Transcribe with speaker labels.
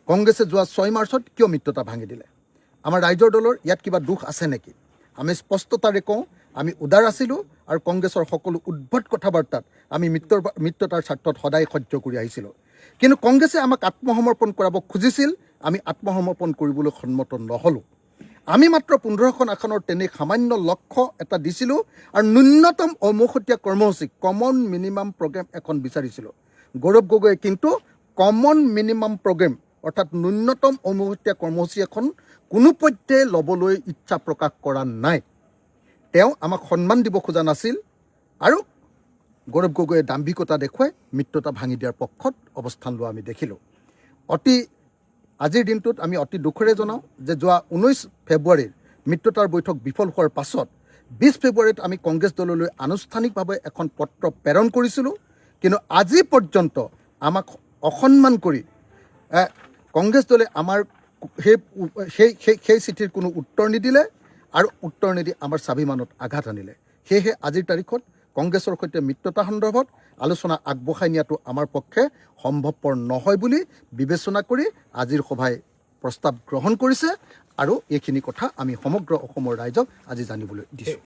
Speaker 1: কংগ্ৰেছে যোৱা 6 মাৰ্চত কিয় মিত্ৰতা ভাঙি দিলে? আমাৰ ৰাইজৰ দলৰ ইয়াত কিবা দুখ আছে নেকি? আমি স্পষ্টতাৰে কওঁ, আমি উদাৰ আছিলোঁ আৰু কংগ্ৰেছৰ সকলো উদ্ভট কথাবাৰ্তাত আমি মিত্ৰতাৰ স্বাৰ্থত সদায় সহ্য কৰি আহিছিলোঁ। কিন্তু কংগ্ৰেছে আমাক আত্মসমৰ্পণ কৰাব খুজিছিল, আমি আত্মসমৰ্পণ কৰিবলৈ সন্মত নহ'লোঁ। আমি মাত্ৰ 15খন আসনৰ তেনে সামান্য লক্ষ্য এটা দিছিলোঁ আৰু ন্যূনতম অমৌখতীয়া কৰ্মসূচী কমন মিনিমাম প্ৰগ্ৰেম এখন বিচাৰিছিলোঁ। গৌৰৱ গগৈয়ে কিন্তু কমন মিনিমাম প্ৰগ্ৰেম অৰ্থাৎ ন্যূনতম অমৌখতীয়া কৰ্মসূচী এখন কোনোপধ্যে ল'বলৈ ইচ্ছা প্ৰকাশ কৰা নাই। তেওঁ আমাক সন্মান দিব খোজা নাছিল আৰু গৌৰৱ গগৈয়ে দাম্ভিকতা দেখুৱাই মিত্ৰতা ভাঙি দিয়াৰ পক্ষত অৱস্থান লোৱা আমি দেখিলোঁ। আজিৰ দিনটোত আমি অতি দুখেৰে জনাওঁ যে যোৱা 19 ফেব্ৰুৱাৰীৰ মিত্ৰতাৰ বৈঠক বিফল হোৱাৰ পাছত 20 ফেব্ৰুৱাৰীত আমি কংগ্ৰেছ দললৈ আনুষ্ঠানিকভাৱে এখন পত্ৰ প্ৰেৰণ কৰিছিলোঁ। কিন্তু আজি পৰ্যন্ত আমাক অসন্মান কৰি কংগ্ৰেছ দলে আমাৰ সেই চিঠিৰ কোনো উত্তৰ নিদিলে আৰু উত্তৰ নিদি আমাৰ স্বাভিমানত আঘাত আনিলে। সেয়েহে আজিৰ তাৰিখত কংগ্ৰেছৰ সৈতে মিত্ৰতা সন্দৰ্ভত আলোচনা আগবঢ়াই নিয়াটো আমাৰ পক্ষে সম্ভৱপৰ নহয় বুলি বিবেচনা কৰি আজিৰ সভাই প্ৰস্তাৱ গ্ৰহণ কৰিছে আৰু এইখিনি কথা আমি সমগ্ৰ অসমৰ ৰাইজক আজি জানিবলৈ দিছোঁ।